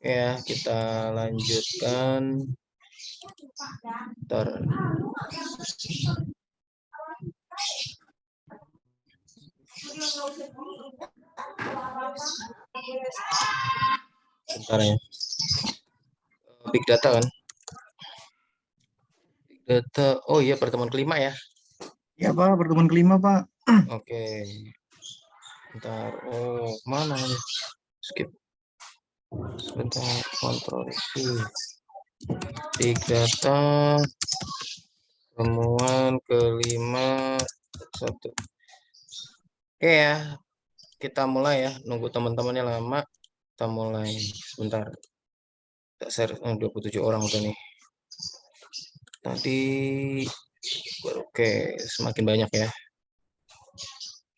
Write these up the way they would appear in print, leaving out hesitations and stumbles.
Ya, kita lanjutkan. Bentar. Bentar ya. Big data kan? Big data. Oh iya, pertemuan kelima ya. Ya Pak, pertemuan kelima Pak. Oke. Bentar. Oh, mana ini? Skip. Sebentar. Kontrol. Big data. Pertemuan kelima. Satu. Oke ya. Kita mulai ya. Nunggu teman-temannya lama. Kita mulai. Sebentar. Kita share 27 orang udah nih. Tadi oke, semakin banyak ya.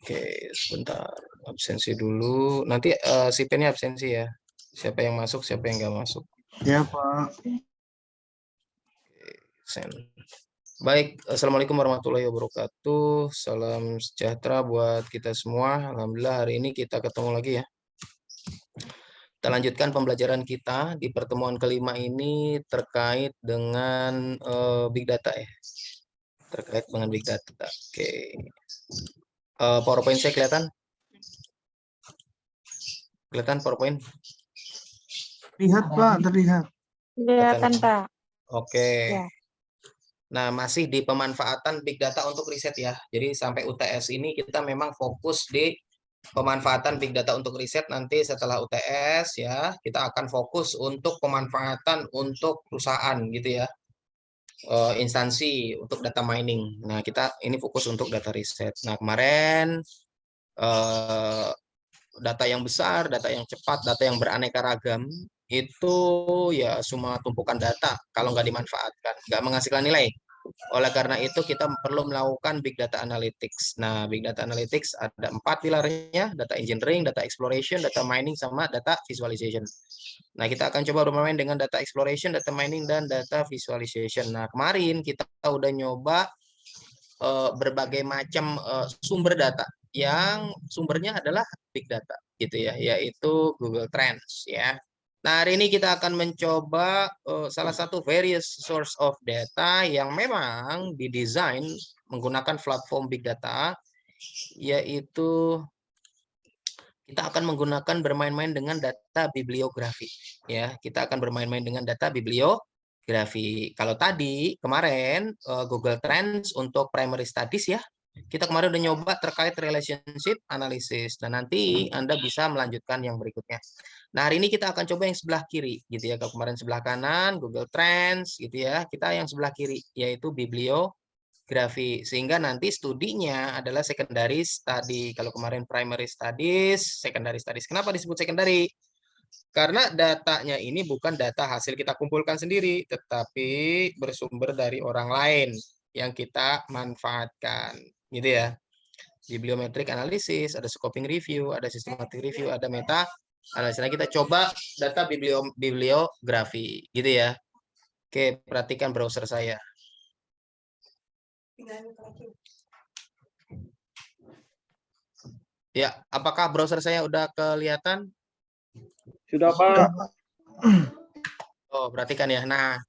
Oke, sebentar. Absensi dulu. Nanti si pennya absensi ya. Siapa yang masuk, siapa yang nggak masuk. Ya Pak. Send. Baik, Assalamualaikum warahmatullahi wabarakatuh. Salam sejahtera buat kita semua. Alhamdulillah hari ini kita ketemu lagi ya. Kita lanjutkan pembelajaran kita di pertemuan kelima ini terkait dengan Big Data ya. Terkait dengan Big Data. Oke. PowerPoint saya kelihatan? Kelihatan PowerPoint? Lihat Pak, terlihat. Kelihatan, Pak. Oke. Ya. Nah, masih di pemanfaatan Big Data untuk riset ya. Jadi sampai UTS ini kita memang fokus di pemanfaatan Big Data untuk riset. Nanti setelah UTS ya, kita akan fokus untuk pemanfaatan untuk perusahaan gitu ya. Instansi untuk data mining. Nah, kita ini fokus untuk data riset. Nah, kemarin data yang besar, data yang cepat, data yang beraneka ragam itu ya cuma tumpukan data kalau nggak dimanfaatkan, nggak menghasilkan nilai. Oleh karena itu kita perlu melakukan big data analytics. Nah, big data analytics ada 4 pilarnya: data engineering, data exploration, data mining, sama data visualization. Nah, kita akan coba bermain dengan data exploration, data mining, dan data visualization. Nah, kemarin kita udah nyoba berbagai macam sumber data yang sumbernya adalah big data gitu ya, yaitu Google Trends ya. Nah, hari ini kita akan mencoba salah satu various source of data yang memang didesain menggunakan platform big data, yaitu kita akan menggunakan bermain-main dengan data bibliografi ya. Kita akan bermain-main dengan data bibliografi. Kalau tadi kemarin Google Trends untuk primary studies ya. Kita kemarin udah nyoba terkait relationship analysis. Nah, nanti Anda bisa melanjutkan yang berikutnya. Nah, hari ini kita akan coba yang sebelah kiri gitu ya. Kalau kemarin sebelah kanan Google Trends gitu ya. Kita yang sebelah kiri yaitu bibliografi, sehingga nanti studinya adalah secondary study. Kalau kemarin primary studies, secondary studies. Kenapa disebut secondary? Karena datanya ini bukan data hasil kita kumpulkan sendiri, tetapi bersumber dari orang lain yang kita manfaatkan, gitu ya. Bibliometric analysis, ada scoping review, ada systematic review, ada meta analysis. Nah, kita coba data bibliografi, gitu ya. Oke, perhatikan browser saya. Ya, apakah browser saya udah kelihatan? Sudah, Pak. Oh, perhatikan ya. Nah,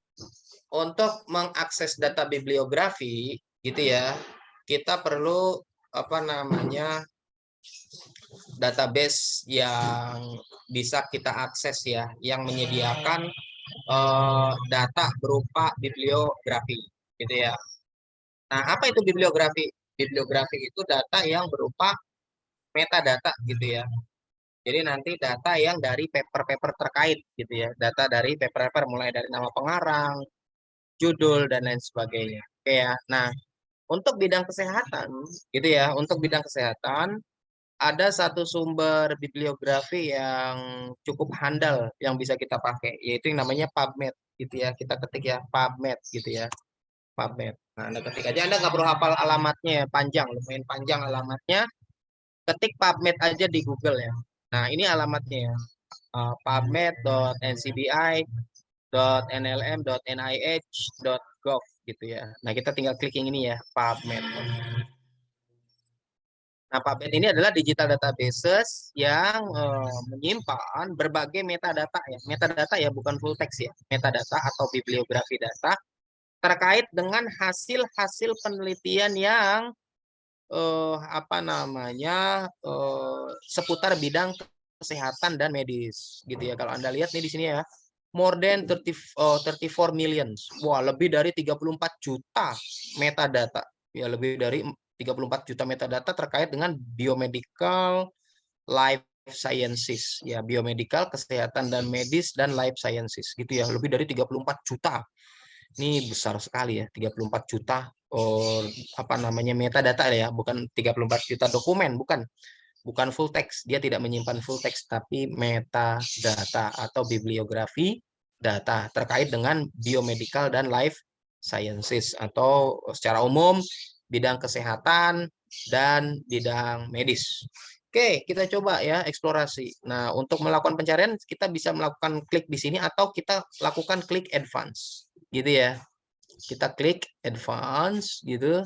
untuk mengakses data bibliografi gitu ya, kita perlu apa namanya database yang bisa kita akses ya, yang menyediakan data berupa bibliografi gitu ya. Nah, apa itu bibliografi? Bibliografi itu data yang berupa metadata gitu ya. Jadi nanti data yang dari paper-paper terkait gitu ya. Data dari paper-paper mulai dari nama pengarang, judul, dan lain sebagainya. Oke ya. Nah, untuk bidang kesehatan gitu ya, untuk bidang kesehatan ada satu sumber bibliografi yang cukup handal yang bisa kita pakai, yaitu yang namanya PubMed gitu ya. Kita ketik ya PubMed gitu ya. PubMed. Nah, Anda ketik aja, Anda nggak perlu hafal alamatnya ya, panjang, lumayan panjang alamatnya. Ketik PubMed aja di Google ya. Nah, ini alamatnya ya. pubmed.ncbi.nlm.nih.gov gitu ya. Nah, kita tinggal klik yang ini ya, PubMed. Nah, PubMed ini adalah digital databases yang menyimpan berbagai metadata ya. Metadata ya, bukan full text ya. Metadata atau bibliografi data terkait dengan hasil-hasil penelitian yang seputar bidang kesehatan dan medis gitu ya. Kalau Anda lihat nih di sini ya, more than 34 million. Wah, lebih dari 34 juta metadata. Ya, lebih dari 34 juta metadata terkait dengan biomedical, life sciences. Ya, biomedical, kesehatan dan medis dan life sciences gitu ya. Lebih dari 34 juta. Ini besar sekali ya, 34 juta metadata ya, bukan 34 juta dokumen, bukan full text. Dia tidak menyimpan full text, tapi metadata atau bibliografi data terkait dengan biomedical dan life sciences atau secara umum bidang kesehatan dan bidang medis. Oke, kita coba ya eksplorasi. Nah, untuk melakukan pencarian kita bisa melakukan klik di sini atau kita lakukan klik advance. Gitu ya. Kita klik advance gitu.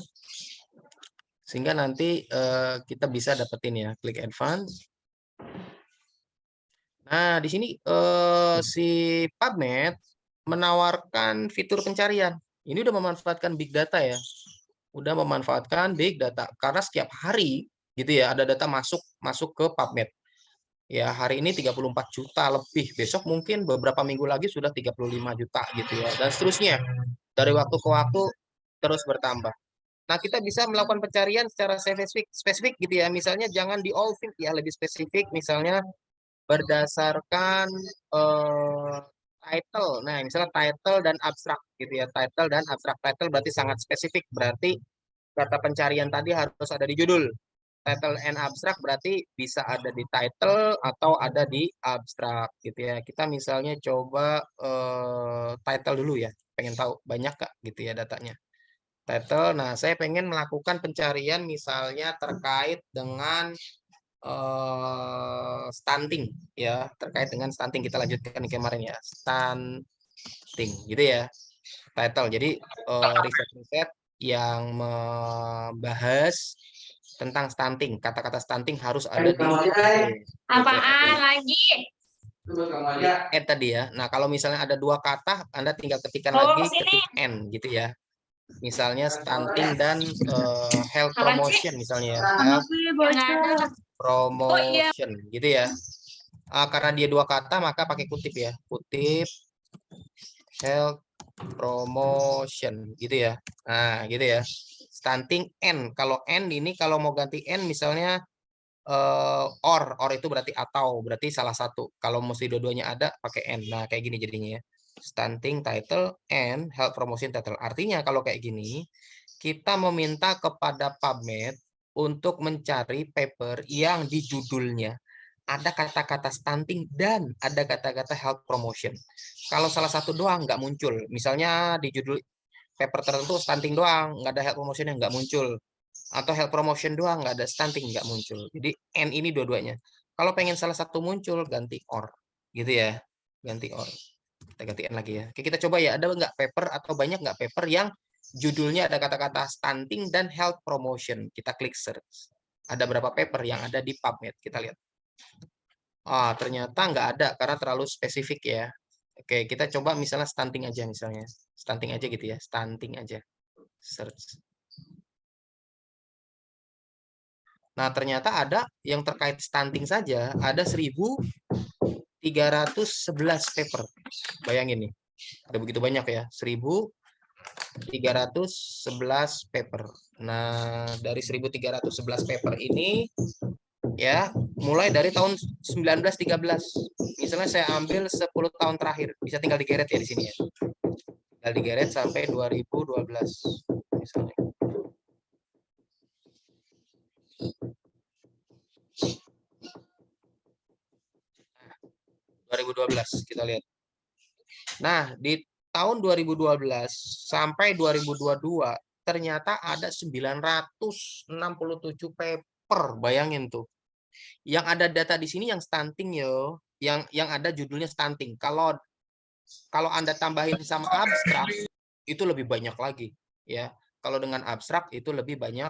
Sehingga nanti kita bisa dapetin ya, klik advance. Nah, di sini si PubMed menawarkan fitur pencarian. Ini udah memanfaatkan big data ya. Udah memanfaatkan big data karena setiap hari gitu ya ada data masuk ke PubMed. Ya, hari ini 34 juta lebih. Besok mungkin beberapa minggu lagi sudah 35 juta gitu ya. Dan seterusnya. Dari waktu ke waktu terus bertambah. Nah, kita bisa melakukan pencarian secara spesifik gitu ya. Misalnya jangan di all field ya, lebih spesifik. Misalnya berdasarkan title. Nah, misalnya title dan abstrak gitu ya. Title dan abstrak. Title berarti sangat spesifik. Berarti kata pencarian tadi harus ada di judul. Title and abstrak berarti bisa ada di title atau ada di abstrak gitu ya. Kita misalnya coba title dulu ya. Pengen tahu banyak Kak gitu ya datanya. Title. Nah, saya pengen melakukan pencarian misalnya terkait dengan stunting ya, terkait dengan stunting. Kita lanjutkan kemarin ya, stunting gitu ya. Title. Jadi riset-riset yang membahas tentang stunting. Kata-kata stunting harus ada di Apaan lagi? N tadi ya. Nah, kalau misalnya ada dua kata, Anda tinggal ketikkan Bawa lagi, ke sini. ketik N gitu ya. Misalnya stunting dan health Apaan promotion sih? misalnya ya. Health Yang ada. promotion gitu ya. Karena dia dua kata maka pakai kutip ya. Kutip health promotion gitu ya. Nah, gitu ya. Stunting N. Kalau N ini kalau mau ganti N misalnya or itu berarti atau, berarti salah satu. Kalau mesti dua-duanya ada pakai N. Nah, kayak gini jadinya ya. Stunting title and health promotion title. Artinya kalau kayak gini, kita meminta kepada PubMed untuk mencari paper yang di judulnya ada kata-kata stunting dan ada kata-kata health promotion. Kalau salah satu doang nggak muncul, misalnya di judul paper tertentu stunting doang, nggak ada health promotion yang nggak muncul, atau health promotion doang nggak ada stunting nggak muncul. Jadi N ini dua-duanya. Kalau pengen salah satu muncul ganti or, gitu ya, ganti or. Kita ganti N lagi ya. Oke, kita coba ya, ada nggak paper atau banyak nggak paper yang judulnya ada kata-kata stunting dan health promotion. Kita klik search. Ada berapa paper yang ada di PubMed? Kita lihat. Ternyata nggak ada karena terlalu spesifik ya. Oke, kita coba misalnya stunting aja misalnya. Stunting aja gitu ya, stunting aja. Search. Nah, ternyata ada yang terkait stunting saja, ada 1.311 paper. Bayangin nih, ada begitu banyak ya, 1.311 paper. Nah, dari 1.311 paper ini, ya, mulai dari tahun 1913. Misalnya saya ambil 10 tahun terakhir, bisa tinggal digeret ya di sini ya. Tinggal digeret sampai 2012, misalnya. 2012 kita lihat. Nah, di tahun 2012 sampai 2022 ternyata ada 967 paper. Bayangin tuh. Yang ada data di sini yang stunting yo, yang ada judulnya stunting. Kalau Anda tambahin sama abstrak itu lebih banyak lagi ya. Kalau dengan abstrak itu lebih banyak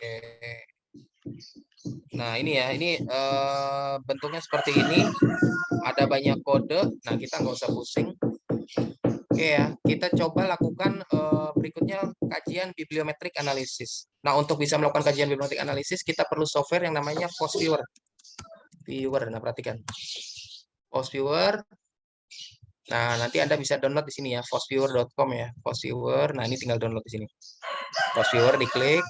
Oke. Nah, ini ya, ini bentuknya seperti ini. Ada banyak kode. Nah, kita nggak usah pusing. Oke ya, kita coba lakukan berikutnya kajian bibliometrik analisis. Nah, untuk bisa melakukan kajian bibliometrik analisis, kita perlu software yang namanya PostViewer. Nah perhatikan. PostViewer. Nah, nanti Anda bisa download di sini ya, postviewer.com ya. PostViewer. Nah, ini tinggal download di sini. PostViewer diklik.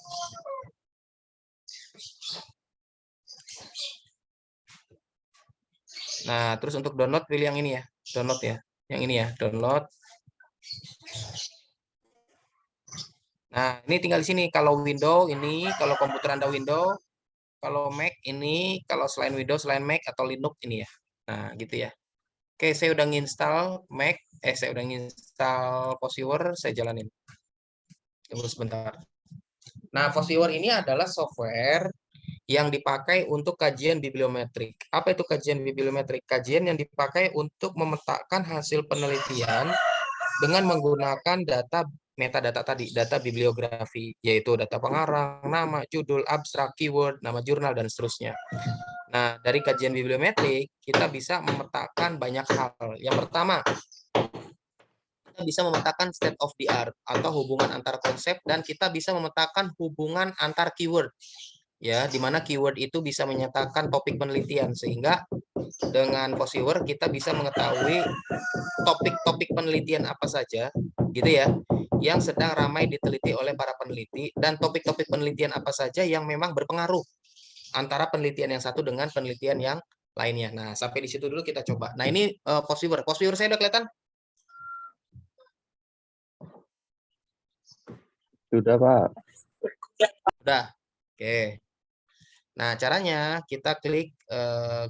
Nah, terus untuk download pilih yang ini ya. Download ya. Yang ini ya, download. Nah, ini tinggal di sini. Kalau Windows ini, kalau komputer Anda Windows, kalau Mac ini, kalau selain Windows, selain Mac atau Linux ini ya. Nah, gitu ya. Oke, saya udah nginstal Mac, saya udah nginstal PostViewer, saya jalanin. Tunggu sebentar. Nah, PostViewer ini adalah software yang dipakai untuk kajian bibliometrik. Apa itu kajian bibliometrik? Kajian yang dipakai untuk memetakan hasil penelitian dengan menggunakan data metadata tadi, data bibliografi, yaitu data pengarang, nama, judul, abstrak, keyword, nama jurnal, dan seterusnya. Nah, dari kajian bibliometrik, kita bisa memetakan banyak hal. Yang pertama, kita bisa memetakan state of the art, atau hubungan antar konsep, dan kita bisa memetakan hubungan antar keyword. Ya, di mana keyword itu bisa menyatakan topik penelitian, sehingga dengan PostViewer kita bisa mengetahui topik-topik penelitian apa saja, gitu ya, yang sedang ramai diteliti oleh para peneliti, dan topik-topik penelitian apa saja yang memang berpengaruh antara penelitian yang satu dengan penelitian yang lainnya. Nah, sampai di situ dulu kita coba. Nah, ini PostViewer. PostViewer saya udah kelihatan? Sudah, Pak. Udah. Oke. Nah, caranya kita klik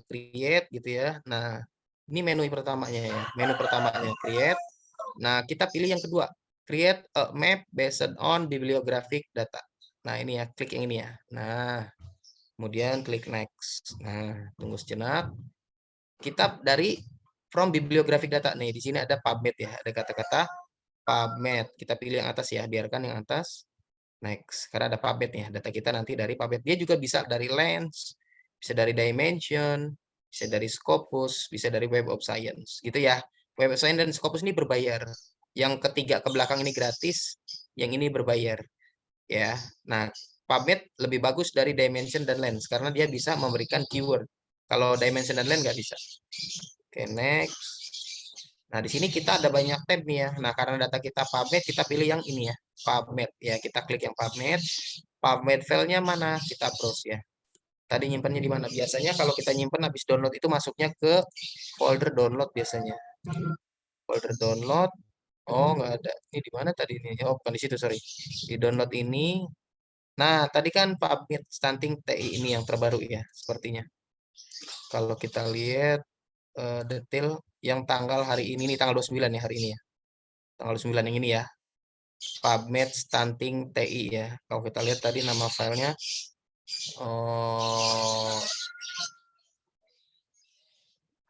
create gitu ya. Nah, ini menu pertamanya ya. Menu pertamanya create. Nah, kita pilih yang kedua. Create a map based on bibliographic data. Nah, ini ya, klik yang ini ya. Nah, kemudian klik next. Nah, tunggu sejenak. Kita dari from bibliographic data. Nih, di sini ada PubMed ya. Ada kata-kata PubMed. Kita pilih yang atas ya, biarkan yang atas. Next, karena ada PubMed ya, data kita nanti dari PubMed. Dia juga bisa dari Lens, bisa dari Dimension, bisa dari Scopus, bisa dari Web of Science, gitu ya. Web of Science dan Scopus ini berbayar. Yang ketiga ke belakang ini gratis, yang ini berbayar, ya. Nah, PubMed lebih bagus dari Dimension dan Lens karena dia bisa memberikan keyword. Kalau Dimension dan Lens nggak bisa. Oke, next. Nah, di sini kita ada banyak tab nih ya. Nah, karena data kita PubMed, kita pilih yang ini ya. PubMed ya, kita klik yang PubMed. PubMed filenya mana? Kita browse ya. Tadi nyimpannya di mana? Biasanya kalau kita nyimpan habis download itu masuknya ke folder download biasanya. Folder download. Oh, nggak ada. Ini di mana tadi ini? Oh, bukan di situ, sorry. Di download ini. Nah, tadi kan PubMed stunting TI ini yang terbaru ya, sepertinya. Kalau kita lihat detail yang tanggal hari ini, tanggal 29 ya hari ini ya. Tanggal 29 yang ini ya. PubMed stunting TI ya. Kalau kita lihat tadi nama filenya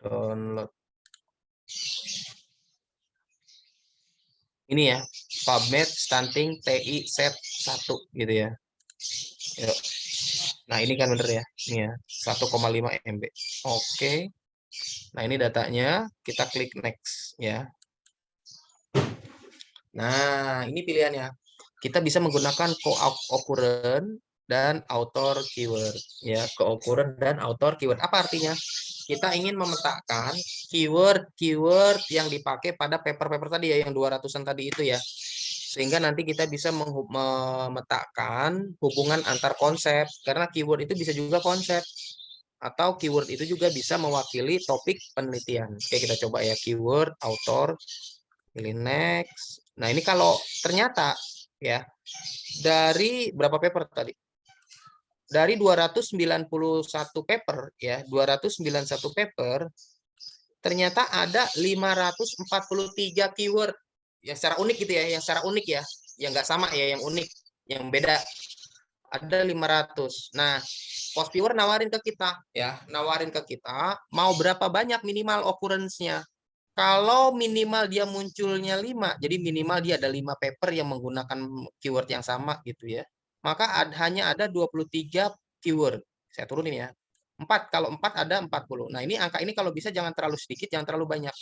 download. Ini ya, PubMed stunting TI set 1 gitu ya. Yuk. Nah, ini kan bener ya. Ini ya, 1,5 MB. Oke. Nah, ini datanya, kita klik next ya. Nah, ini pilihannya. Kita bisa menggunakan co-occurrence dan author keyword ya, co-occurrence dan author keyword. Apa artinya? Kita ingin memetakan keyword-keyword yang dipakai pada paper-paper tadi ya, yang 200-an tadi itu ya. Sehingga nanti kita bisa memetakan hubungan antar konsep, karena keyword itu bisa juga konsep, atau keyword itu juga bisa mewakili topik penelitian. Oke, kita coba ya, keyword, author, pilih next. Nah, ini kalau ternyata ya, dari berapa paper tadi? Dari 291 paper ya, 291 paper, ternyata ada 543 keyword yang secara unik gitu ya, yang secara unik ya, yang nggak sama ya, yang unik, yang beda. Ada 500. Nah, PostViewer nawarin ke kita ya, nawarin ke kita mau berapa banyak minimal occurrence-nya. Kalau minimal dia munculnya 5, jadi minimal dia ada 5 paper yang menggunakan keyword yang sama gitu ya. maka hanya ada 23 keyword. Saya turunin ya. 4, kalau 4 ada 40. Nah, ini angka ini kalau bisa jangan terlalu sedikit, jangan terlalu banyak.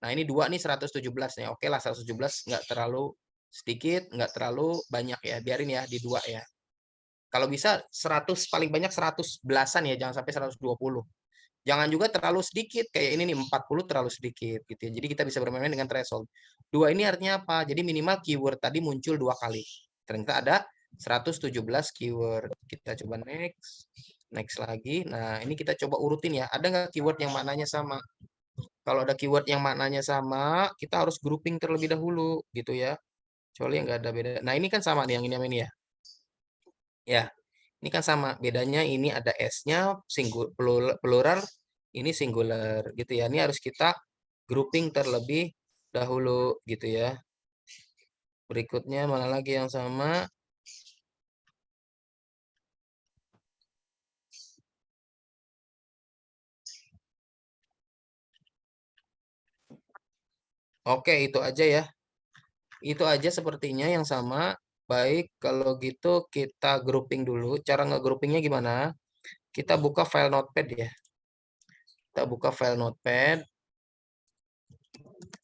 Nah, ini 2 nih 117 nih. Oke lah 117 nggak terlalu sedikit, nggak terlalu banyak ya. Biarin ya di 2 ya. Kalau bisa 100 paling banyak 100 belasan ya, jangan sampai 120. Jangan juga terlalu sedikit kayak ini nih 40 terlalu sedikit gitu ya. Jadi kita bisa bermain dengan threshold. 2 ini artinya apa? Jadi minimal keyword tadi muncul 2 kali. Ternyata ada 117 keyword. Kita coba next. Next lagi. Nah, ini kita coba urutin ya. Ada nggak keyword yang maknanya sama? Kalau ada keyword yang maknanya sama, kita harus grouping terlebih dahulu gitu ya. Kecuali yang nggak ada beda. Nah, ini kan sama nih yang ini sama ini ya. Ya, ini kan sama. Bedanya ini ada S-nya plural, ini singular gitu ya. Ini harus kita grouping terlebih dahulu gitu ya. Berikutnya mana lagi yang sama? Oke, itu aja ya. Itu aja sepertinya yang sama. Baik, kalau gitu kita grouping dulu. Cara nge-groupingnya gimana? Kita buka file Notepad ya. Kita buka file Notepad.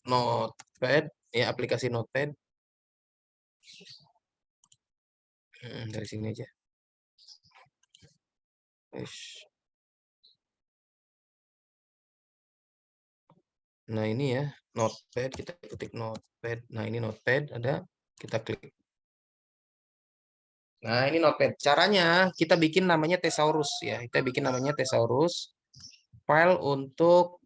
Notepad, ya aplikasi Notepad. Dari sini aja. Nah, ini ya, Notepad, kita ketik Notepad. Nah, ini Notepad ada, kita klik. Nah, ini Notepad. Caranya kita bikin namanya Thesaurus ya. Kita bikin namanya Thesaurus. File untuk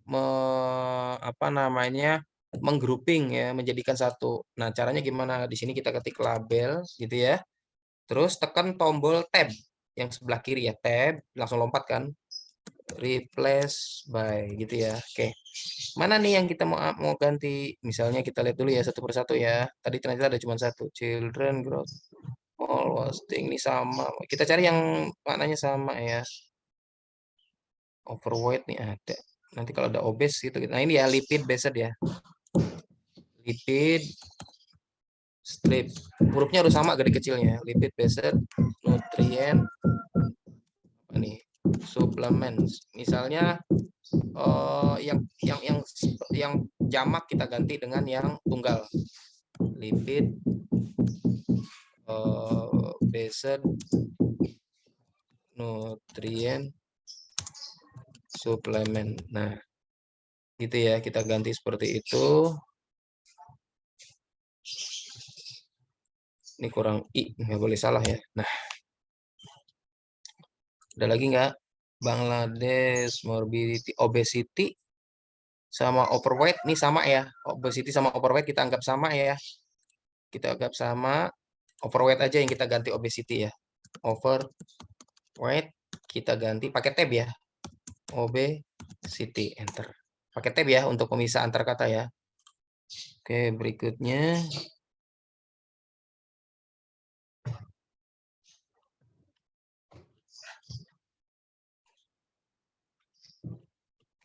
apa namanya? Menggrouping ya, menjadikan satu. Nah, caranya gimana? Di sini kita ketik label gitu ya. Terus tekan tombol tab yang sebelah kiri ya, tab, langsung lompat kan. Replace by gitu ya. Oke. Mana nih yang kita mau ganti? Misalnya kita lihat dulu ya satu persatu ya. Tadi ternyata ada cuma satu. Children growth. All wasting ini sama. Kita cari yang maknanya sama ya. Overweight nih ada. Nanti kalau ada obes gitu. Nah, ini ya lipid based ya. Lipid strip. Hurufnya harus sama gede kecilnya. Lipid based nutrient apa nih? Supplements. Misalnya yang jamak kita ganti dengan yang tunggal. Lipid based nutrient suplemen. Nah, gitu ya, kita ganti seperti itu. Ini kurang I, nggak boleh salah ya. Nah, ada lagi nggak? Bangladesh morbidity, obesity sama overweight ini sama ya. Obesity sama overweight kita anggap sama ya. Kita anggap sama. Overweight aja yang kita ganti obesity ya. Overweight kita ganti pakai tab ya. Obesity, enter. Pakai tab ya untuk pemisah antar kata ya. Oke, berikutnya.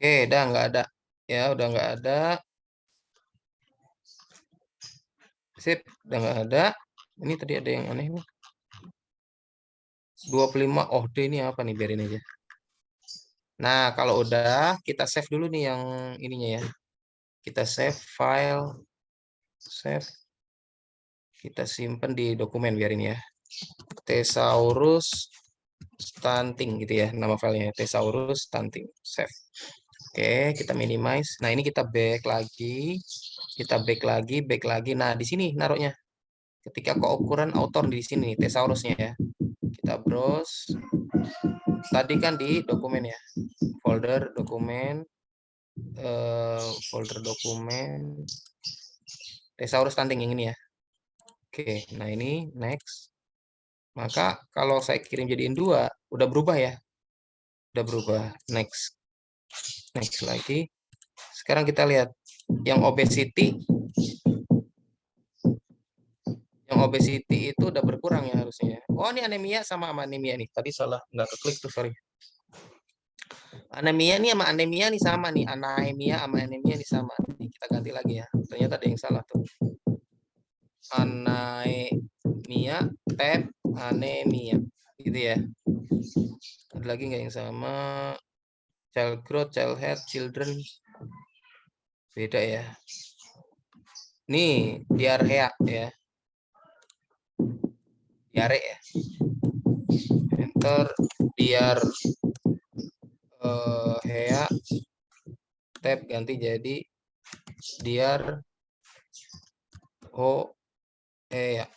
Oke, udah nggak ada. Ya, udah nggak ada. Sip, udah nggak ada. Ini tadi ada yang aneh nih. 25. Oh, D ini apa nih? Biarin aja. Nah, kalau udah, kita save dulu nih yang ininya ya. Kita save file. Save. Kita simpan di dokumen, biarin ya. Thesaurus stunting gitu ya. Nama filenya. Thesaurus stunting. Save. Oke, kita minimize. Nah, ini kita back lagi. Kita back lagi. Nah, di sini naruhnya. Ketika keukuran author di sini, thesaurusnya ya. Kita browse. Tadi kan di dokumen ya. Folder dokumen. Folder dokumen. Thesaurus stunting yang ini ya. Oke, nah ini next. Maka kalau saya kirim jadiin 2, udah berubah ya. Udah berubah. Next. Next lagi. Sekarang kita lihat yang obesity. Yang obesity itu udah berkurang ya harusnya. Oh, ini anemia sama anemia nih. Tadi salah, nggak keklik tuh, sorry. Anemia nih sama anemia nih sama nih. Anemia sama anemia nih sama. Nih, kita ganti lagi ya. Ternyata ada yang salah tuh. Anemia tab anemia, gitu ya. Ada lagi nggak yang sama? Child growth, child health, children, beda ya. Nih, diarrhea ya. Diare ya. Enter diarrhea, tab ganti jadi diar ya.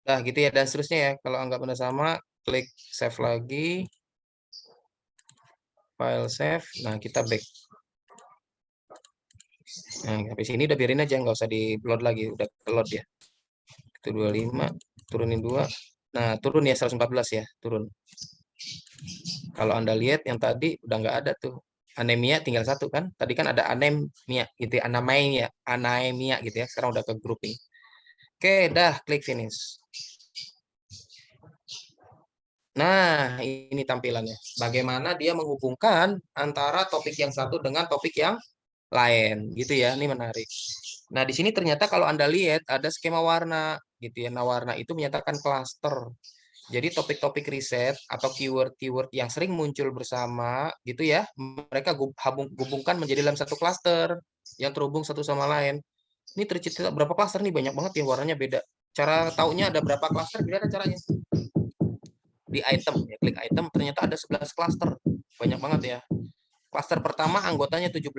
Nah, gitu ya, dan seterusnya ya. Kalau anggap Anda sama, klik save lagi. File save. Nah, kita back. Nah, habis ini udah biarin aja, nggak usah di-load lagi. Udah ke-load ya. Itu 25, turunin 2. Nah, turun ya 114 ya, turun. Kalau Anda lihat yang tadi udah nggak ada tuh. Anemia tinggal 1 kan. Tadi kan ada anemia gitu ya, anemia gitu ya. Sekarang udah ke grouping. Oke, dah klik finish. Nah, ini tampilannya. Bagaimana dia menghubungkan antara topik yang satu dengan topik yang lain, gitu ya. Ini menarik. Nah, di sini ternyata kalau Anda lihat ada skema warna, gitu ya. Nah, warna itu menyatakan klaster. Jadi topik-topik riset atau keyword-keyword yang sering muncul bersama, gitu ya, mereka gabungkan menjadi dalam satu klaster yang terhubung satu sama lain. Ini tercipta berapa klaster nih? Banyak banget ya, warnanya beda. Cara taunya ada berapa klaster? Gimana caranya? Di item, ya klik item, ternyata ada 11 klaster. Banyak banget ya. Klaster pertama anggotanya 17,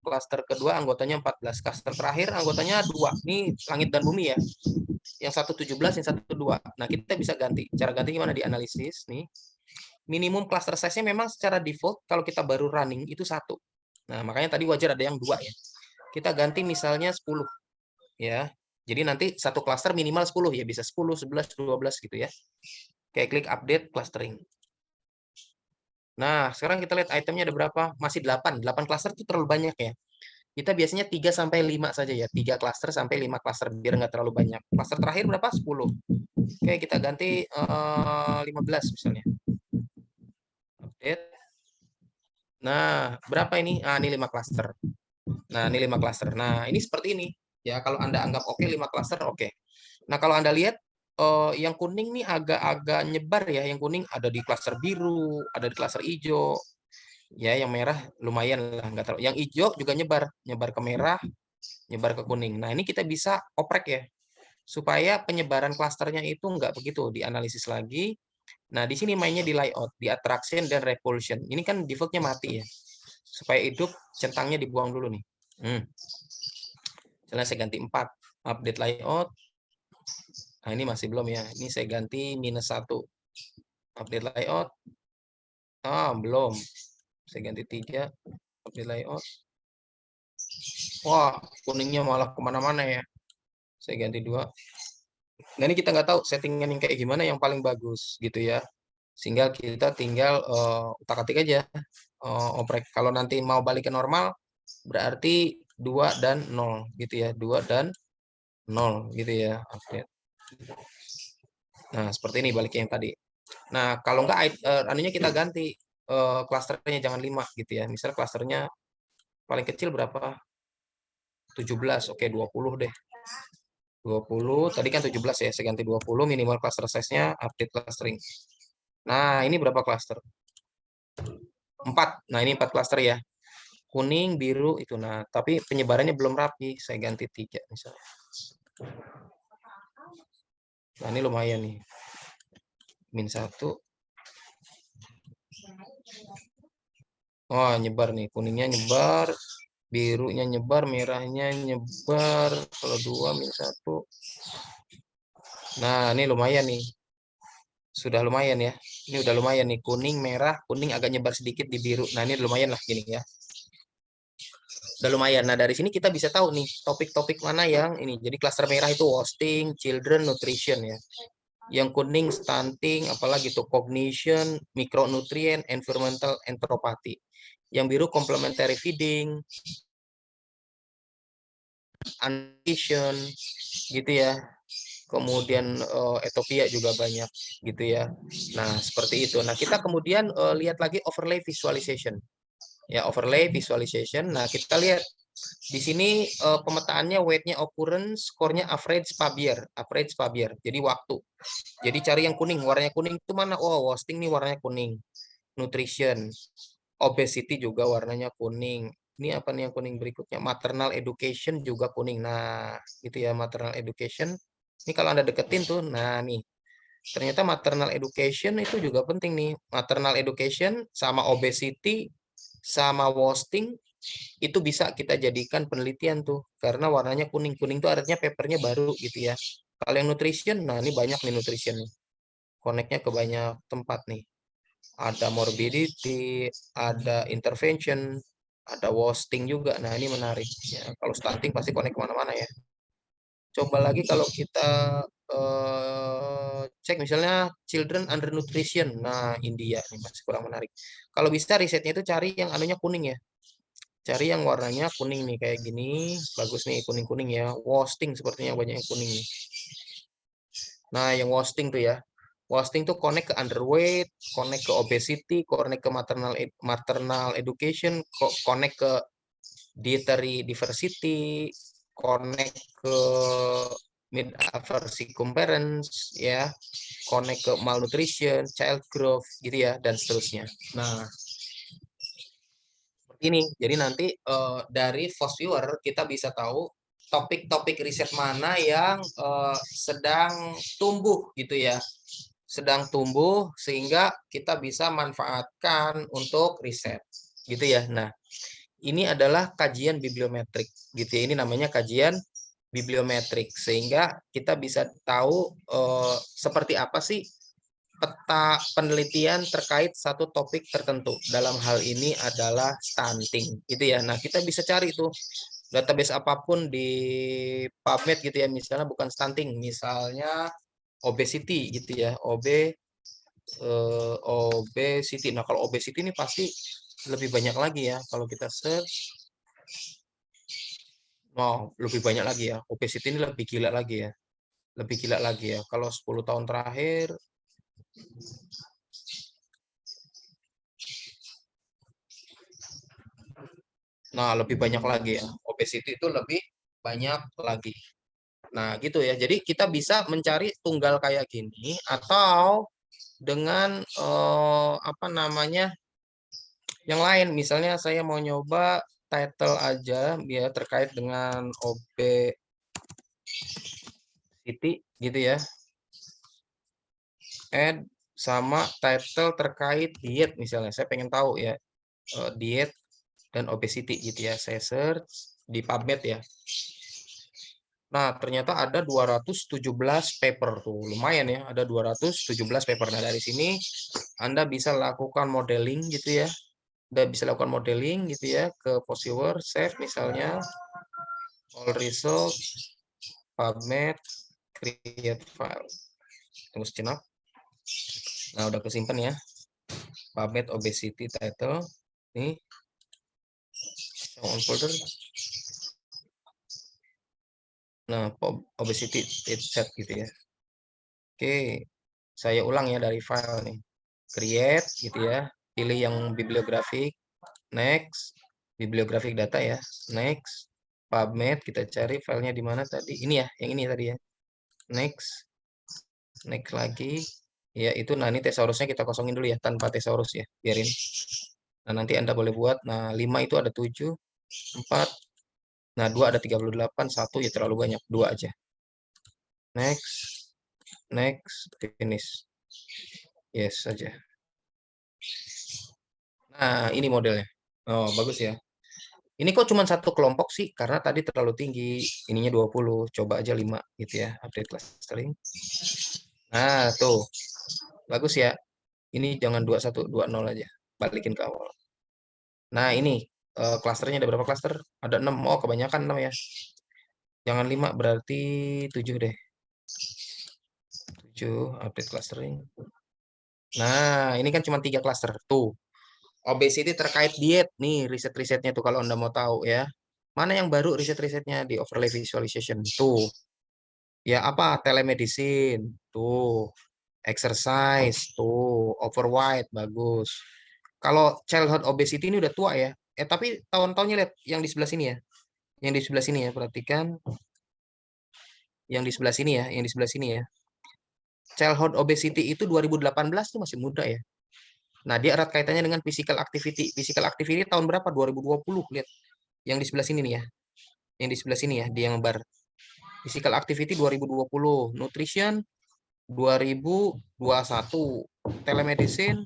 klaster kedua anggotanya 14, klaster terakhir anggotanya 2. Ini langit dan bumi ya. Yang satu 17, yang satu 2. Nah, kita bisa ganti. Cara ganti gimana di analisis nih? Minimum cluster size-nya memang secara default kalau kita baru running itu 1. Nah, makanya tadi wajar ada yang 2 ya. Kita ganti misalnya 10 ya. Jadi nanti satu cluster minimal 10 ya, bisa 10, 11, 12 gitu ya. Kayak klik update clustering. Nah, sekarang kita lihat itemnya ada berapa? Masih 8. 8 cluster itu terlalu banyak ya. Kita biasanya 3 sampai 5 saja ya. 3 cluster sampai 5 cluster biar nggak terlalu banyak. Cluster terakhir berapa? 10. Oke, kita ganti 15 misalnya. Update. Nah, berapa ini? Ah, ini 5 cluster. Nah, ini 5 cluster. Nah, ini seperti ini. Ya, kalau Anda anggap oke 5 cluster, oke. Nah, kalau Anda lihat yang kuning nih agak-agak nyebar ya. Yang kuning ada di cluster biru, ada di cluster hijau. Ya, yang merah lumayan lah, nggak terlalu. Yang hijau juga nyebar ke merah, nyebar ke kuning. Nah, ini kita bisa oprek ya, supaya penyebaran klasternya itu nggak begitu, dianalisis lagi. Nah, di sini mainnya di layout, di attraction dan repulsion. Ini kan defaultnya mati ya, supaya hidup centangnya dibuang dulu nih. Misalnya saya ganti 4, update layout. Nah, ini masih belum ya, ini saya ganti -1. Update layout. Belum. Saya ganti 3, update layout. Wah, kuningnya malah kemana-mana ya. Saya ganti 2. Nah, ini kita nggak tahu settingan yang kayak gimana yang paling bagus gitu ya. Sehingga kita tinggal utak-atik aja. Oprek. Kalau nanti mau balik ke normal, berarti 2 dan 0 gitu ya. 2 dan 0 gitu ya. Update. Nah, seperti ini baliknya yang tadi. Nah, kalau nggak anunya kita ganti klasternya jangan 5 gitu ya. Misal klasternya paling kecil berapa? 17. Oke, 20 deh. 20, tadi kan 17 ya, saya ganti 20, minimal cluster size-nya, update clustering. Nah, ini berapa cluster? 4. Nah, ini 4 cluster ya. Kuning, biru, itu. Nah, tapi penyebarannya belum rapi, saya ganti 3 misalnya. Nah, ini lumayan nih. -1. Oh, nyebar nih, kuningnya nyebar, birunya nyebar, merahnya nyebar, kalau 2 -1. Nah, ini lumayan nih. Sudah lumayan ya. Ini udah lumayan nih, kuning, merah, kuning agak nyebar sedikit di biru. Nah, ini lumayan lah gini ya. Udah lumayan. Nah, dari sini kita bisa tahu nih topik-topik mana yang ini. Jadi klaster merah itu hosting, children, nutrition ya. Yang kuning stunting, apalagi itu cognition, micronutrient, environmental, enteropathy. Yang biru complementary feeding, nutrition, gitu ya. Kemudian Ethiopia juga banyak gitu ya. Nah, seperti itu. Nah, kita kemudian lihat lagi overlay visualization. Ya, overlay visualization. Nah, kita lihat Di sini pemetaannya weight-nya occurrence, score-nya average Fabier, Jadi waktu. Jadi cari yang kuning, warnanya kuning itu mana? Oh, wasting nih warnanya kuning. Nutrition, obesity juga warnanya kuning. Ini apa nih yang kuning berikutnya? Maternal education juga kuning. Nah, gitu ya, maternal education. Ini kalau Anda deketin tuh, nah nih. Ternyata maternal education itu juga penting nih. Maternal education sama obesity sama wasting itu bisa kita jadikan penelitian tuh karena warnanya kuning. Kuning tuh artinya papernya baru gitu ya. Kalau yang nutrition, nah ini banyak nih nutrition nih. Connect-nya ke banyak tempat nih. Ada morbidity, ada intervention, ada wasting juga. Nah ini menarik ya. Kalau stunting pasti connect kemana-mana ya. Coba lagi kalau kita cek misalnya children under nutrition. Nah India ini masih kurang menarik. Kalau bisa risetnya itu cari yang anunya kuning ya. Cari yang warnanya kuning nih kayak gini. Bagus nih kuning-kuning ya. Wasting sepertinya banyak yang kuning nih. Nah, yang wasting tuh ya. Wasting tuh connect ke underweight, connect ke obesity, connect ke maternal education, connect ke dietary diversity, connect ke mid aversive parents ya, connect ke malnutrition, child growth gitu ya dan seterusnya. Nah, ini. Jadi nanti dari Fast Viewer kita bisa tahu topik-topik riset mana yang sedang tumbuh gitu ya. Sedang tumbuh sehingga kita bisa manfaatkan untuk riset gitu ya. Nah, ini adalah kajian bibliometrik gitu ya. Ini namanya kajian bibliometrik sehingga kita bisa tahu seperti apa sih peta penelitian terkait satu topik tertentu. Dalam hal ini adalah stunting, gitu ya. Nah, kita bisa cari itu database apapun di PubMed gitu ya. Misalnya bukan stunting, misalnya obesity gitu ya. Obesity. Nah, kalau obesity ini pasti lebih banyak lagi ya. Kalau kita search, lebih banyak lagi ya. Obesity ini lebih gila lagi ya. Lebih gila lagi ya. Kalau 10 tahun terakhir nah, lebih banyak lagi ya. Obesity itu lebih banyak lagi. Nah, gitu ya. Jadi kita bisa mencari tunggal kayak gini atau dengan apa namanya? Yang lain. Misalnya saya mau nyoba title aja biar terkait dengan obesity gitu ya. Add sama title terkait diet misalnya. Saya pengen tahu ya diet dan obesity gitu ya. Saya search di PubMed ya. Nah, ternyata ada 217 paper tuh. Lumayan ya, ada 217 paper. Nah, dari sini Anda bisa lakukan modeling gitu ya. Anda bisa lakukan modeling gitu ya ke Postviewer, save misalnya all result, PubMed, create file. Tunggu sejenak. Nah, udah kesimpan ya. PubMed obesity title. Nih. Show on folder. Nah, obesity set gitu ya. Oke, saya ulang ya dari file nih. Create gitu ya. Pilih yang bibliografik. Next. Bibliografik data ya. Next. PubMed kita cari filenya di mana tadi? Ini ya, yang ini tadi ya. Next. Next lagi. Ya, itu nah ini thesaurusnya kita kosongin dulu ya tanpa thesaurus ya. Biarin. Nah, nanti Anda boleh buat. Nah, 5 itu ada 7, 4. Nah, 2 ada 38, 1 ya terlalu banyak. 2 aja. Next. Next, finish. Yes saja. Nah, ini modelnya. Oh, bagus ya. Ini kok cuma satu kelompok sih? Karena tadi terlalu tinggi. Ininya 20. Coba aja 5 gitu ya. Update clustering. Nah, tuh. Bagus ya. Ini jangan 21, 20 aja. Balikin ke awal. Nah, ini klasternya ada berapa klaster? Ada 6. Oh, kebanyakan 6 ya. Jangan 5, berarti 7 deh. 7, update clustering. Nah, ini kan cuma 3 klaster. Tuh. Obesity terkait diet. Nih, riset-risetnya tuh kalau Anda mau tahu ya. Mana yang baru riset-risetnya di overlay visualization? Tuh. Ya apa? Telemedicine. Tuh. Exercise. Tuh. Overweight. Bagus. Kalau childhood obesity ini udah tua ya. Tapi tahun-tahunnya lihat yang di sebelah sini ya. Yang di sebelah sini ya, perhatikan. Yang di sebelah sini ya, yang di sebelah sini ya. Childhood obesity itu 2018 tuh masih muda ya. Nah, dia erat kaitannya dengan physical activity. Physical activity tahun berapa? 2020. Lihat. Yang di sebelah sini nih ya. Yang di sebelah sini ya, dia yang bar. Physical activity 2020, nutrition 2021, telemedicine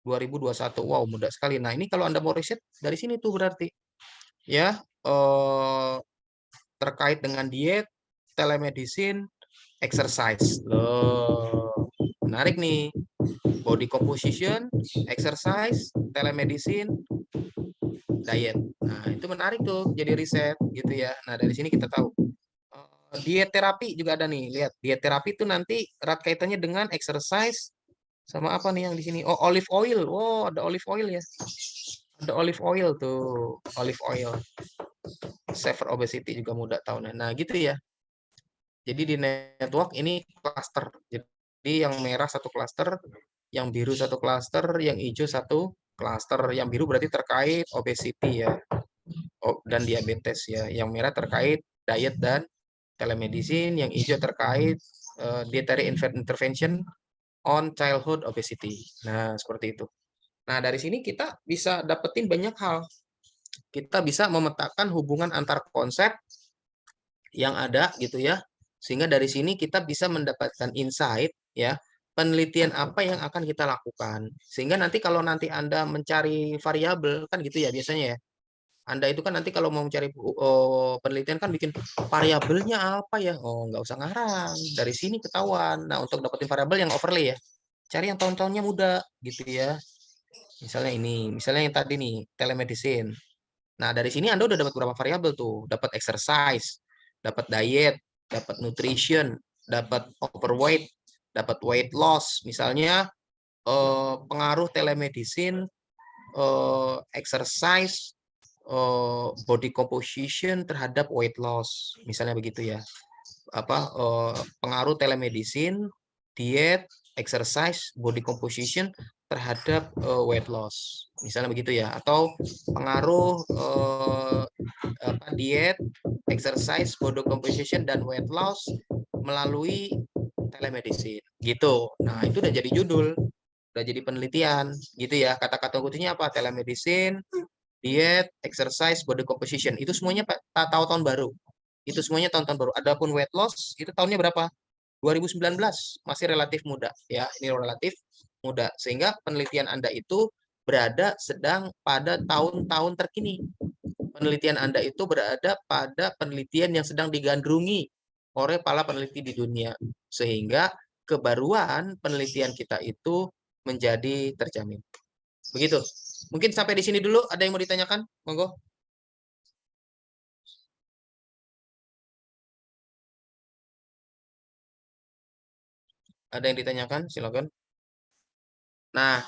2021. Wow, mudah sekali. Nah, ini kalau Anda mau riset dari sini tuh berarti ya terkait dengan diet, telemedicine, exercise. Loh, menarik nih. Body composition, exercise, telemedicine, diet. Nah, itu menarik tuh jadi riset gitu ya. Nah, dari sini kita tahu. Diet terapi juga ada nih. Lihat, diet terapi itu nanti erat kaitannya dengan exercise sama apa nih yang di sini? Oh, olive oil. Oh, ada olive oil ya. Ada olive oil tuh, olive oil. Safer obesity juga mudah tahunnya. Nah, gitu ya. Jadi di network ini cluster. Jadi yang merah satu cluster, yang biru satu cluster, yang hijau satu cluster. Yang biru berarti terkait obesity ya. Dan diabetes ya. Yang merah terkait diet dan telemedicine, yang hijau terkait dietary intervention on childhood obesity. Nah, seperti itu. Nah, dari sini kita bisa dapetin banyak hal. Kita bisa memetakan hubungan antar konsep yang ada gitu ya. Sehingga dari sini kita bisa mendapatkan insight ya, penelitian apa yang akan kita lakukan. Sehingga nanti kalau nanti Anda mencari variabel kan gitu ya biasanya ya. Anda itu kan nanti kalau mau mencari penelitian kan bikin variabelnya apa ya? Oh, nggak usah ngarang. Dari sini ketahuan. Nah, untuk dapetin variabel yang overlay ya, cari yang tahun-tahunnya muda gitu ya. Misalnya ini, misalnya yang tadi nih, telemedicine. Nah, dari sini Anda udah dapat berapa variabel tuh? Dapat exercise, dapat diet, dapat nutrition, dapat overweight, dapat weight loss. Misalnya pengaruh telemedicine, exercise, body composition terhadap weight loss. Misalnya begitu ya. Pengaruh telemedicine, diet, exercise, body composition terhadap weight loss. Misalnya begitu ya. Atau pengaruh diet, exercise, body composition dan weight loss melalui telemedicine. Gitu. Nah, itu udah jadi judul, udah jadi penelitian gitu ya. Kata-kata kuncinya apa? Telemedicine, diet, exercise, body composition. Itu semuanya tahu tahun baru. Itu semuanya tahun-tahun baru. Adapun weight loss itu tahunnya berapa? 2019, masih relatif muda ya. Ini relatif muda sehingga penelitian Anda itu berada sedang pada tahun-tahun terkini. Penelitian Anda itu berada pada penelitian yang sedang digandrungi oleh para peneliti di dunia sehingga kebaruan penelitian kita itu menjadi terjamin. Begitu. Mungkin sampai di sini dulu. Ada yang mau ditanyakan? Monggo. Ada yang ditanyakan? Silakan. Nah,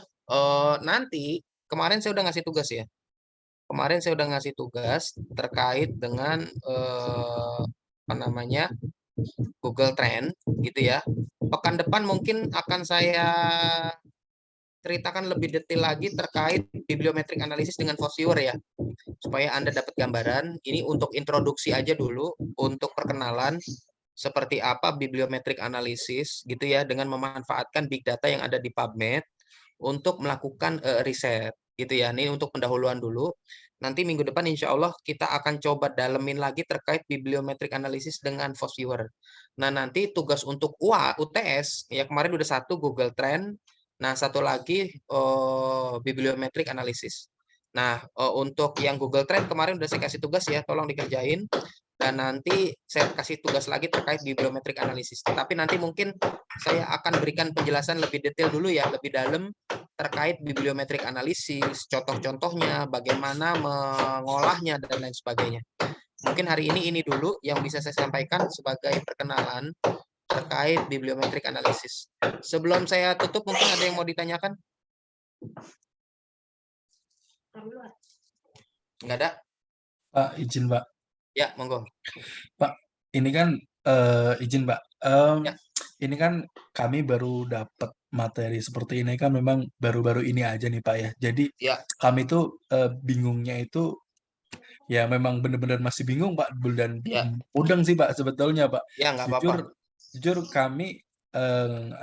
nanti kemarin saya udah ngasih tugas ya. Kemarin saya udah ngasih tugas terkait dengan apa namanya Google Trend gitu ya. Pekan depan mungkin akan saya ceritakan lebih detail lagi terkait bibliometric analysis dengan Fosviewer ya. Supaya Anda dapat gambaran. Ini untuk introduksi aja dulu, untuk perkenalan seperti apa bibliometric analysis gitu ya dengan memanfaatkan big data yang ada di PubMed untuk melakukan riset gitu ya. Ini untuk pendahuluan dulu. Nanti minggu depan insya Allah kita akan coba dalemin lagi terkait bibliometric analysis dengan Fosviewer. Nah, nanti tugas untuk UTS ya kemarin udah satu Google Trend. Nah, satu lagi bibliometric analysis. Nah, untuk yang Google Trend kemarin udah saya kasih tugas ya, tolong dikerjain. Dan nanti saya kasih tugas lagi terkait bibliometric analysis. Tapi nanti mungkin saya akan berikan penjelasan lebih detail dulu ya, lebih dalam terkait bibliometric analysis, contoh-contohnya, bagaimana mengolahnya, dan lain sebagainya. Mungkin hari ini dulu yang bisa saya sampaikan sebagai perkenalan terkait bibliometric analysis. Sebelum saya tutup, mungkin ada yang mau ditanyakan? Enggak ada? Pak, izin Pak. Ya, monggo. Pak, ini kan izin Pak. Ya. Ini kan kami baru dapat materi seperti ini kan memang baru-baru ini aja nih Pak ya. Jadi Ya. kami tuh bingungnya itu Ya memang benar-benar masih bingung Pak, dan Ya, belum mudeng sih Pak sebetulnya Pak. ya nggak apa-apa. Jujur jujur kami,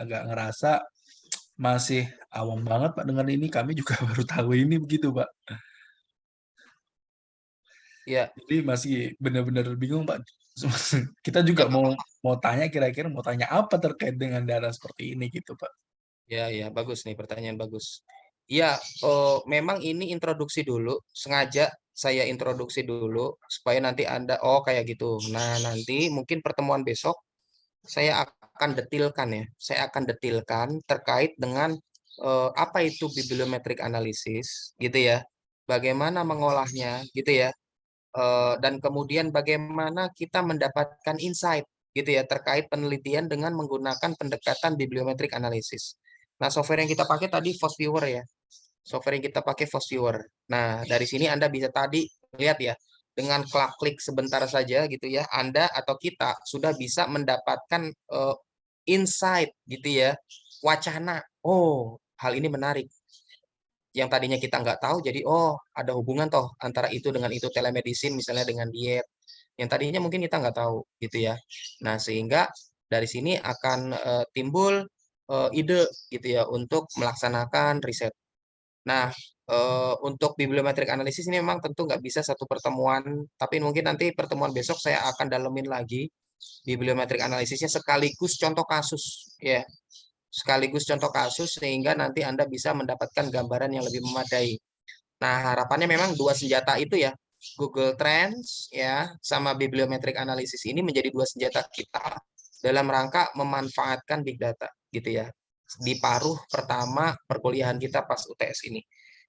agak ngerasa masih awam banget Pak dengan ini, kami juga baru tahu ini begitu Pak. Ya, Jadi masih benar-benar bingung Pak. Kita ya juga nggak mau apa-apa. mau tanya kira-kira mau tanya apa terkait dengan dana seperti ini gitu Pak. Ya, ya, bagus nih, pertanyaan bagus. Ya, memang ini introduksi dulu, sengaja saya introduksi dulu supaya nanti Anda, oh kayak gitu. Nah, nanti mungkin pertemuan besok saya akan detilkan ya. Saya akan detilkan terkait dengan apa itu bibliometric analysis, gitu ya. Bagaimana mengolahnya, gitu ya. Dan kemudian bagaimana kita mendapatkan insight gitu ya terkait penelitian dengan menggunakan pendekatan bibliometric analysis. Nah, software yang kita pakai tadi FastViewer ya. Software yang kita pakai FastViewer. Nah, dari sini Anda bisa tadi lihat ya, dengan klik sebentar saja gitu ya, Anda atau kita sudah bisa mendapatkan insight gitu ya, wacana. Oh, hal ini menarik yang tadinya kita nggak tahu jadi oh ada hubungan toh antara itu dengan itu telemedicine misalnya dengan diet yang tadinya mungkin kita nggak tahu gitu ya. Nah sehingga dari sini akan timbul ide gitu ya untuk melaksanakan riset. Nah untuk bibliometric analysis ini memang tentu nggak bisa satu pertemuan tapi mungkin nanti pertemuan besok saya akan dalemin lagi bibliometric analisisnya sekaligus contoh kasus ya sekaligus contoh kasus sehingga nanti Anda bisa mendapatkan gambaran yang lebih memadai. Nah, harapannya memang dua senjata itu ya, Google Trends ya sama bibliometric analysis ini menjadi dua senjata kita dalam rangka memanfaatkan big data gitu ya. Di paruh pertama perkuliahan kita pas UTS ini.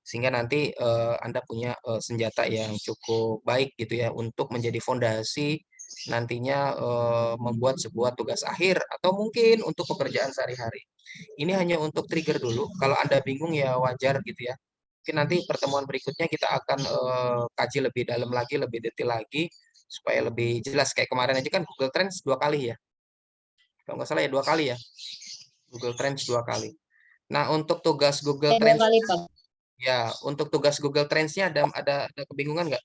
Sehingga nanti Anda punya senjata yang cukup baik gitu ya untuk menjadi fondasi nantinya membuat sebuah tugas akhir atau mungkin untuk pekerjaan sehari-hari. Ini hanya untuk trigger dulu. Kalau Anda bingung ya wajar gitu ya. Mungkin nanti pertemuan berikutnya kita akan kaji lebih dalam lagi, lebih detail lagi supaya lebih jelas. Kayak kemarin aja kan Google Trends 2 kali ya. Kalau nggak salah ya 2 kali ya. Google Trends 2 kali. Nah, untuk tugas Google Dua Trends kali, Pak. ya, untuk tugas Google Trends-nya ada kebingungan nggak?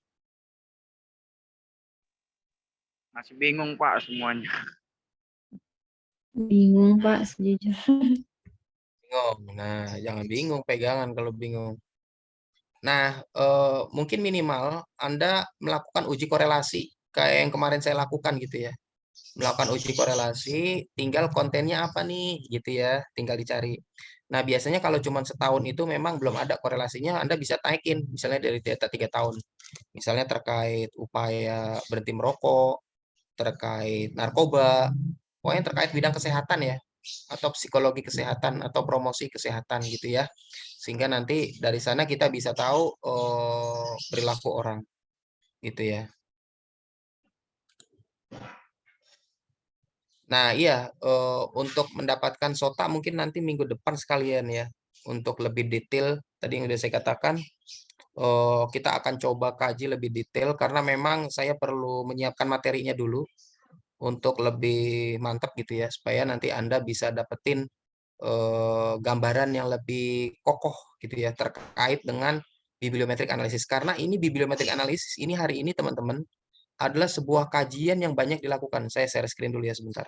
Masih bingung Pak semuanya. Bingung, Pak, sejujurnya. Bingung. Nah, jangan bingung, pegangan kalau bingung. Nah, mungkin minimal Anda melakukan uji korelasi kayak yang kemarin saya lakukan gitu ya. Melakukan uji korelasi, tinggal kontennya apa nih gitu ya, tinggal dicari. Nah, biasanya kalau cuma setahun itu memang belum ada korelasinya, Anda bisa taikin misalnya dari data 3 tahun. Misalnya terkait upaya berhenti merokok, terkait narkoba, pokoknya terkait bidang kesehatan ya, atau psikologi kesehatan atau promosi kesehatan gitu ya. Sehingga nanti dari sana kita bisa tahu perilaku orang gitu ya. Nah, iya untuk mendapatkan SOTA mungkin nanti minggu depan sekalian ya. Untuk lebih detail tadi yang sudah saya katakan kita akan coba kaji lebih detail karena memang saya perlu menyiapkan materinya dulu untuk lebih mantap gitu ya supaya nanti Anda bisa dapetin gambaran yang lebih kokoh gitu ya terkait dengan bibliometric analysis karena ini bibliometric analysis ini hari ini teman-teman adalah sebuah kajian yang banyak dilakukan. Saya share screen dulu ya sebentar.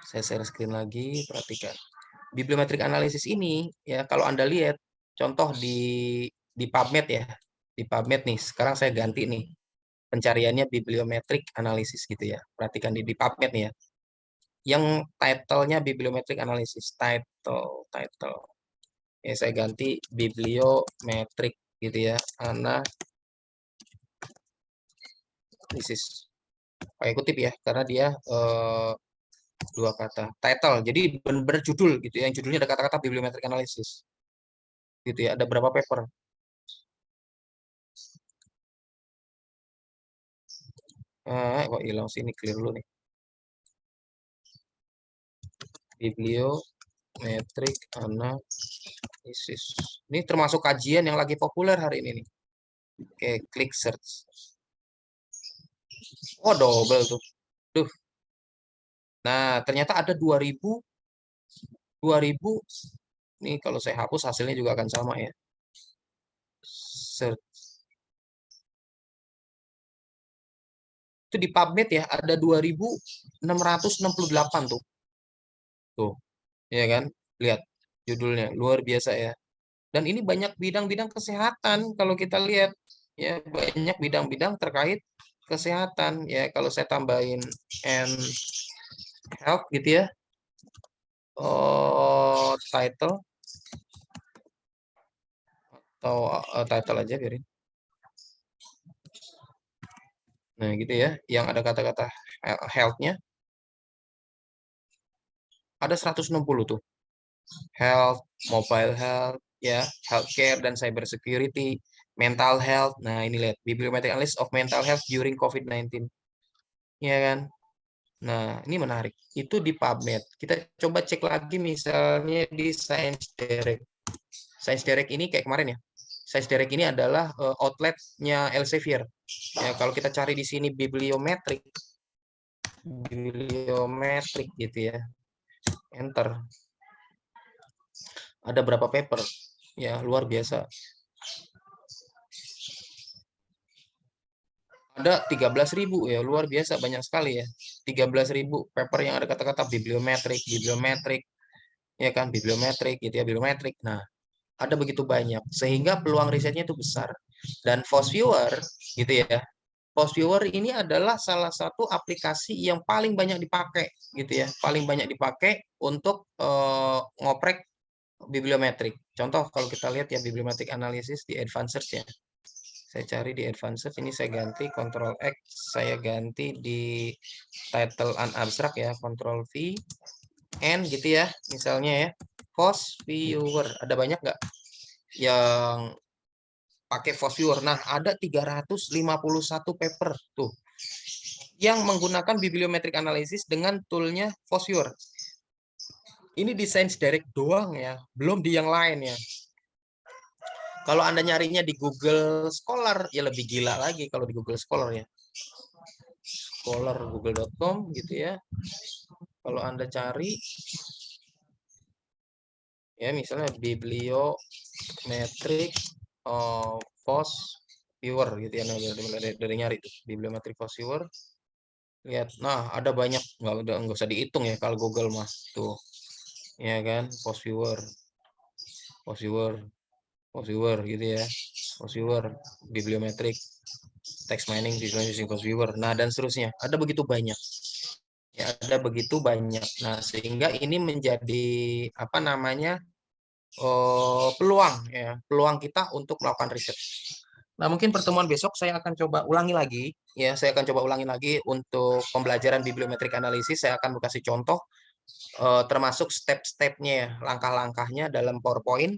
Saya share screen lagi, perhatikan. Bibliometric analysis ini ya kalau Anda lihat contoh di PubMed ya. Di PubMed nih, sekarang saya ganti nih. Pencariannya bibliometric analysis gitu ya. Perhatikan di PubMed nih ya. Yang title-nya bibliometric analysis, title. Ya saya ganti bibliometric gitu ya. Analysis. Pakai kutip ya karena dia 2 kata title jadi benar-benar judul gitu ya yang judulnya ada kata-kata bibliometric analysis gitu ya ada berapa paper kok hilang sini clear dulu nih bibliometric analysis ini termasuk kajian yang lagi populer hari ini nih oke klik search oh double tuh tuh nah ternyata ada 2000 nih kalau saya hapus hasilnya juga akan sama ya search Itu di PubMed ya ada 2.668 tuh. Tuh, ya kan? Lihat judulnya, luar biasa ya. Dan ini banyak bidang-bidang kesehatan kalau kita lihat ya, banyak bidang-bidang terkait kesehatan ya. Kalau saya tambahin and health gitu ya. Oh, title atau title aja biarin. Nah, gitu ya. Yang ada kata-kata health-nya ada 160 tuh. Health, mobile health, ya, healthcare dan cyber security, mental health. Nah, ini lihat bibliometric analysis of mental health during COVID-19. Ya kan? Nah, ini menarik. Itu di PubMed. Kita coba cek lagi misalnya di Science Direct. Science Direct ini kayak kemarin ya. Science Direct ini adalah outletnya Elsevier. Ya, kalau kita cari di sini bibliometrik gitu ya. Enter. Ada berapa paper? Ya, luar biasa. Ada 13.000 ya, luar biasa, banyak sekali ya. 13.000 paper yang ada kata-kata bibliometrik, ya kan, bibliometrik gitu ya, bibliometrik. Nah, ada begitu banyak sehingga peluang risetnya itu besar. Dan FOSViewer gitu ya. FOSViewer ini adalah salah satu aplikasi yang paling banyak dipakai gitu ya, paling banyak dipakai untuk ngoprek bibliometrik. Contoh kalau kita lihat ya bibliometrik analisis di Advanced Search ya. Saya cari di Advanced, ini saya ganti Ctrl X, saya ganti di title unabstract ya, Ctrl V, N gitu ya, misalnya ya, FOSViewer. Ada banyak nggak yang pakai FOSViewer? Nah, ada 351 paper tuh yang menggunakan bibliometric analysis dengan toolnya FOSViewer. Ini di Science Direct doang ya, belum di yang lain ya. Kalau Anda nyarinya di Google Scholar, ya lebih gila lagi kalau di Google Scholar ya. Scholar, google.com gitu ya. Kalau Anda cari, ya misalnya bibliometric FOSViewer gitu ya. Nah, dari nyari itu, bibliometric FOSViewer. Lihat, nah ada banyak, nggak usah dihitung ya kalau Google mah. Tuh, ya kan, FOSViewer. FOSViewer gitu ya. FOSViewer, bibliometric, text mining, using FOSViewer. Nah, dan seterusnya. Ada begitu banyak. Ya, ada begitu banyak. Nah, sehingga ini menjadi apa namanya? Peluang ya, peluang kita untuk melakukan riset. Nah, mungkin pertemuan besok saya akan coba ulangi lagi ya, saya akan coba ulangi lagi untuk pembelajaran bibliometrik analisis. Saya akan kasih contoh termasuk step-stepnya ya, langkah-langkahnya dalam PowerPoint,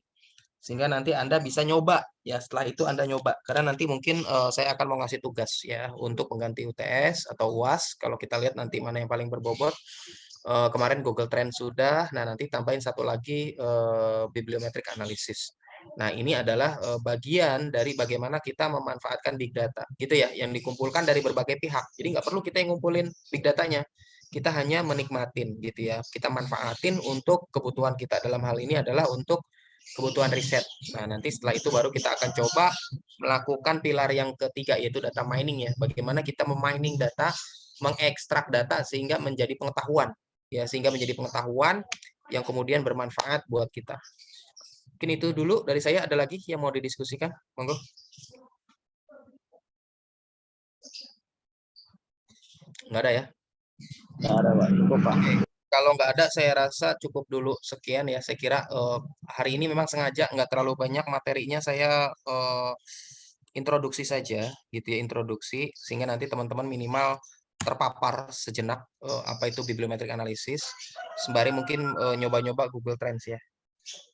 sehingga nanti Anda bisa nyoba ya. Setelah itu Anda nyoba, karena nanti mungkin saya akan mau ngasih tugas ya untuk pengganti UTS atau UAS. Kalau kita lihat nanti mana yang paling berbobot. Kemarin Google Trend sudah, nah nanti tambahin satu lagi bibliometric analysis. Nah, ini adalah bagian dari bagaimana kita memanfaatkan big data gitu ya, yang dikumpulkan dari berbagai pihak. Jadi nggak perlu kita yang ngumpulin big datanya, kita hanya menikmatin gitu ya, kita manfaatin untuk kebutuhan kita. Dalam hal ini adalah untuk kebutuhan riset. Nah, nanti setelah itu baru kita akan coba melakukan pilar yang ketiga, yaitu data mining ya. Bagaimana kita memining data, mengekstrak data sehingga menjadi pengetahuan ya, sehingga menjadi pengetahuan yang kemudian bermanfaat buat kita. Mungkin itu dulu dari saya. Ada lagi yang mau didiskusikan? Monggo. Nggak ada ya? Nggak ada, Pak. Cukup, Pak. Kalau nggak ada, saya rasa cukup dulu sekian ya. Saya kira hari ini memang sengaja nggak terlalu banyak materinya. Saya introduksi saja, gitu ya, introduksi, sehingga nanti teman-teman minimal terpapar sejenak apa itu bibliometric analysis, sembari mungkin nyoba-nyoba Google Trends ya.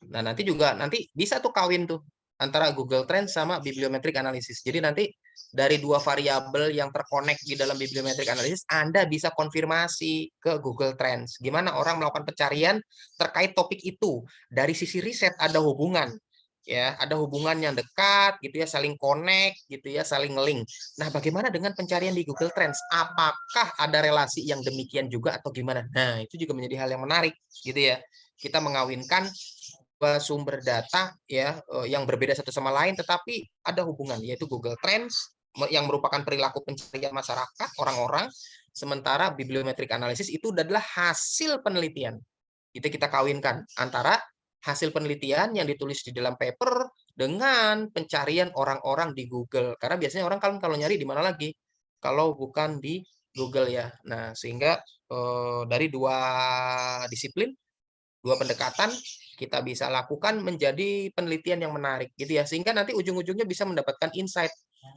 Nah, nanti juga bisa tuh kawin tuh antara Google Trends sama bibliometric analysis. Jadi nanti dari dua variabel yang terkonek di dalam bibliometric analysis, Anda bisa konfirmasi ke Google Trends. Gimana orang melakukan pencarian terkait topik itu. Dari sisi riset ada hubungan. Ya, ada hubungan yang dekat gitu ya, saling connect gitu ya, saling link. Nah, bagaimana dengan pencarian di Google Trends? Apakah ada relasi yang demikian juga atau gimana? Nah, itu juga menjadi hal yang menarik gitu ya. Kita mengawinkan sumber data ya yang berbeda satu sama lain tetapi ada hubungan, yaitu Google Trends yang merupakan perilaku pencarian masyarakat orang-orang, sementara bibliometric analysis itu adalah hasil penelitian. Itu kita kawinkan antara hasil penelitian yang ditulis di dalam paper dengan pencarian orang-orang di Google. Karena biasanya orang kalau nyari di mana lagi? Kalau bukan di Google ya. Nah, sehingga dari dua disiplin, dua pendekatan kita bisa lakukan menjadi penelitian yang menarik gitu ya, sehingga nanti ujung-ujungnya bisa mendapatkan insight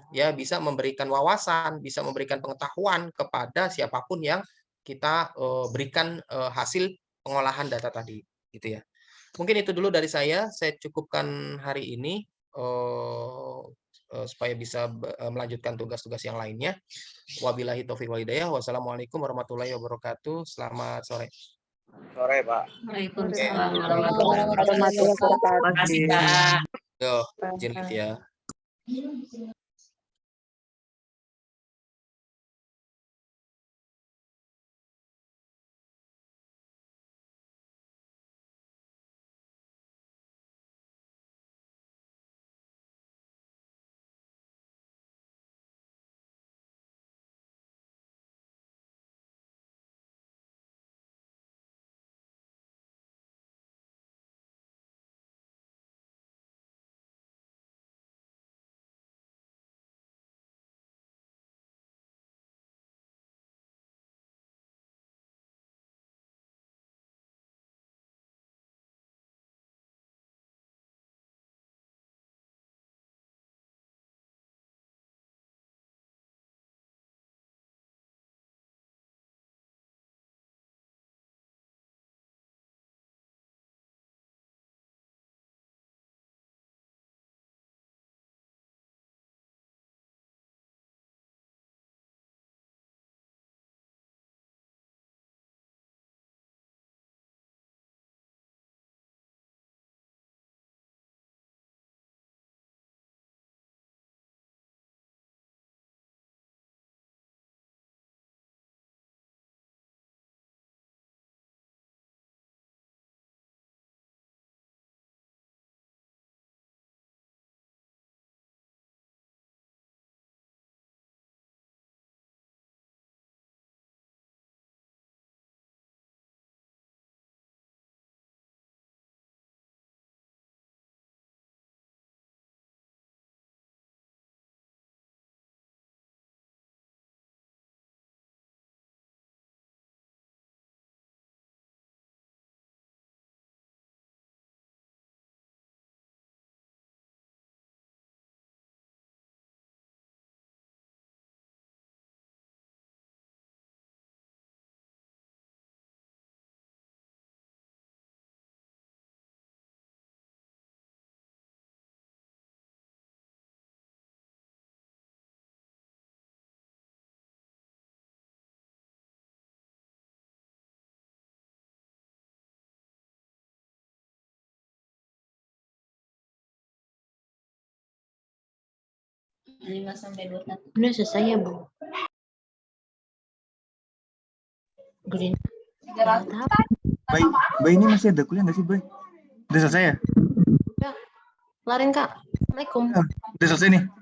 ya, bisa memberikan wawasan, bisa memberikan pengetahuan kepada siapapun yang kita berikan hasil pengolahan data tadi gitu ya. Mungkin itu dulu dari saya cukupkan hari ini supaya bisa melanjutkan tugas-tugas yang lainnya. Wabillahi taufiq wal hidayah. Wassalamualaikum warahmatullahi wabarakatuh. Selamat sore. Sore, Pak. Waalaikumsalam Warahmatullahi wabarakatuh. Terima kasih, Kak. Yo, izin ya. Udah selesai ya, Bu? Green. Bay ini masih ada kuliah nggak sih, Bay? Udah selesai ya? Kelarin, Kak. Assalamualaikum. Udah selesai nih.